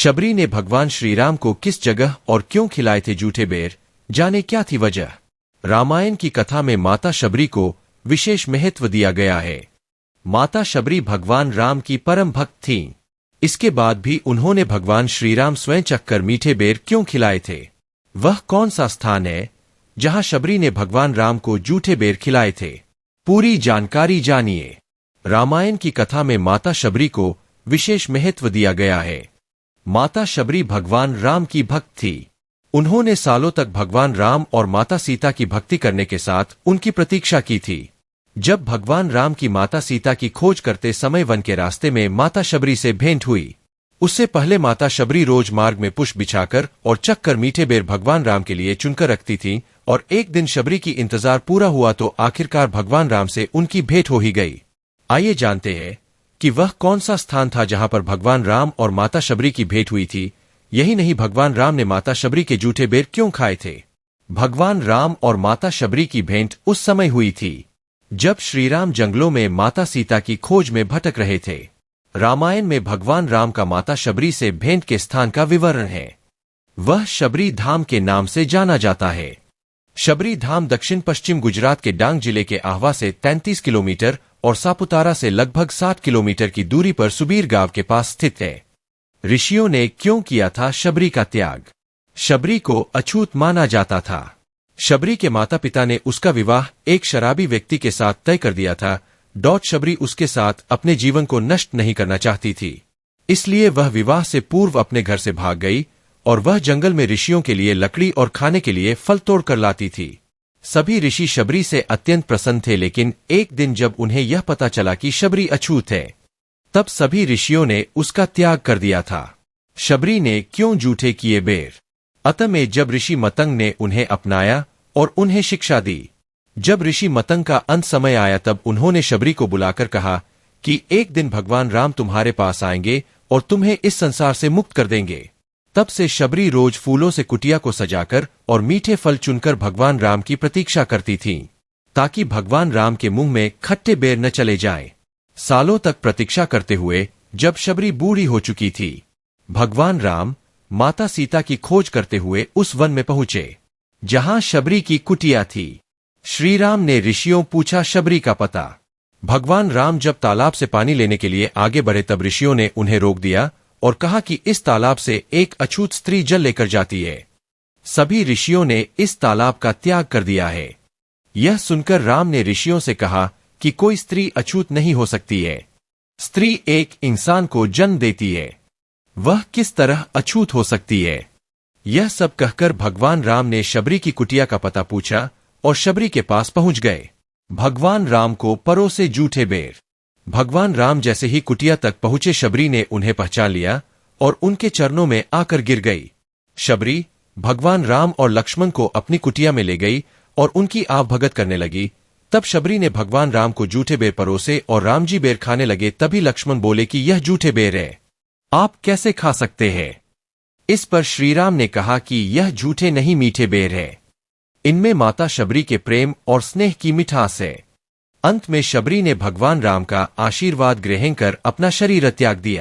शबरी ने भगवान श्रीराम को किस जगह और क्यों खिलाए थे जूठे बेर, जाने क्या थी वजह। रामायण की कथा में माता शबरी को विशेष महत्व दिया गया है। माता शबरी भगवान राम की परम भक्त थीं। इसके बाद भी उन्होंने भगवान श्रीराम स्वयं चखकर मीठे बेर क्यों खिलाए थे? वह कौन सा स्थान है जहां शबरी ने भगवान राम को जूठे बेर खिलाए थे? पूरी जानकारी जानिए। रामायण की कथा में माता शबरी को विशेष महत्व दिया गया है। माता शबरी भगवान राम की भक्त थी। उन्होंने सालों तक भगवान राम और माता सीता की भक्ति करने के साथ उनकी प्रतीक्षा की थी। जब भगवान राम की माता सीता की खोज करते समय वन के रास्ते में माता शबरी से भेंट हुई। उससे पहले माता शबरी रोज मार्ग में पुष्प बिछाकर और चखकर मीठे बेर भगवान राम के लिए चुनकर रखती थीं, और एक दिन शबरी की इंतजार पूरा हुआ तो आखिरकार भगवान राम से उनकी भेंट हो ही गई। आइए जानते हैं कि वह कौन सा स्थान था जहां पर भगवान राम और माता शबरी की भेंट हुई थी। यही नहीं, भगवान राम ने माता शबरी के जूठे बेर क्यों खाए थे? भगवान राम और माता शबरी की भेंट उस समय हुई थी जब श्रीराम जंगलों में माता सीता की खोज में भटक रहे थे। रामायण में भगवान राम का माता शबरी से भेंट के स्थान का विवरण है। वह शबरी धाम के नाम से जाना जाता है। शबरी धाम दक्षिण पश्चिम गुजरात के डांग जिले के आहवा से 33 किलोमीटर और सापुतारा से लगभग 60 किलोमीटर की दूरी पर सुबीर गांव के पास स्थित है। ऋषियों ने क्यों किया था शबरी का त्याग? शबरी को अछूत माना जाता था। शबरी के माता पिता ने उसका विवाह एक शराबी व्यक्ति के साथ तय कर दिया था। शबरी उसके साथ अपने जीवन को नष्ट नहीं करना चाहती थी, इसलिए वह विवाह से पूर्व अपने घर से भाग गई और वह जंगल में ऋषियों के लिए लकड़ी और खाने के लिए फल तोड़ कर लाती थी। सभी ऋषि शबरी से अत्यंत प्रसन्न थे, लेकिन एक दिन जब उन्हें यह पता चला कि शबरी अछूत है, तब सभी ऋषियों ने उसका त्याग कर दिया था। शबरी ने क्यों जूठे किए बेर? अंत में जब ऋषि मतंग ने उन्हें अपनाया और उन्हें शिक्षा दी। जब ऋषि मतंग का अंत समय आया तब उन्होंने शबरी को बुलाकर कहा कि एक दिन भगवान राम तुम्हारे पास आएंगे और तुम्हें इस संसार से मुक्त कर देंगे। तब से शबरी रोज फूलों से कुटिया को सजाकर और मीठे फल चुनकर भगवान राम की प्रतीक्षा करती थीं, ताकि भगवान राम के मुंह में खट्टे बेर न चले जाएं। सालों तक प्रतीक्षा करते हुए जब शबरी बूढ़ी हो चुकी थी, भगवान राम माता सीता की खोज करते हुए उस वन में पहुंचे जहां शबरी की कुटिया थी। श्रीराम ने ऋषियों पूछा शबरी का पता। भगवान राम जब तालाब से पानी लेने के लिए आगे बढ़े तब ऋषियों ने उन्हें रोक दिया और कहा कि इस तालाब से एक अछूत स्त्री जल लेकर जाती है। सभी ऋषियों ने इस तालाब का त्याग कर दिया है। यह सुनकर राम ने ऋषियों से कहा कि कोई स्त्री अछूत नहीं हो सकती है। स्त्री एक इंसान को जन्म देती है, वह किस तरह अछूत हो सकती है? यह सब कहकर भगवान राम ने शबरी की कुटिया का पता पूछा और शबरी के पास पहुंच गए। भगवान राम को परोसे जूठे बेर। भगवान राम जैसे ही कुटिया तक पहुंचे, शबरी ने उन्हें पहचान लिया और उनके चरणों में आकर गिर गई। शबरी भगवान राम और लक्ष्मण को अपनी कुटिया में ले गई और उनकी आवभगत करने लगी। तब शबरी ने भगवान राम को जूठे बेर परोसे और राम जी बेर खाने लगे। तभी लक्ष्मण बोले कि यह जूठे बेर है, आप कैसे खा सकते हैं? इस पर श्रीराम ने कहा कि यह झूठे नहीं मीठे बेर है। इनमें माता शबरी के प्रेम और स्नेह की मिठास है। अंत में शबरी ने भगवान राम का आशीर्वाद ग्रहण कर अपना शरीर त्याग दिया।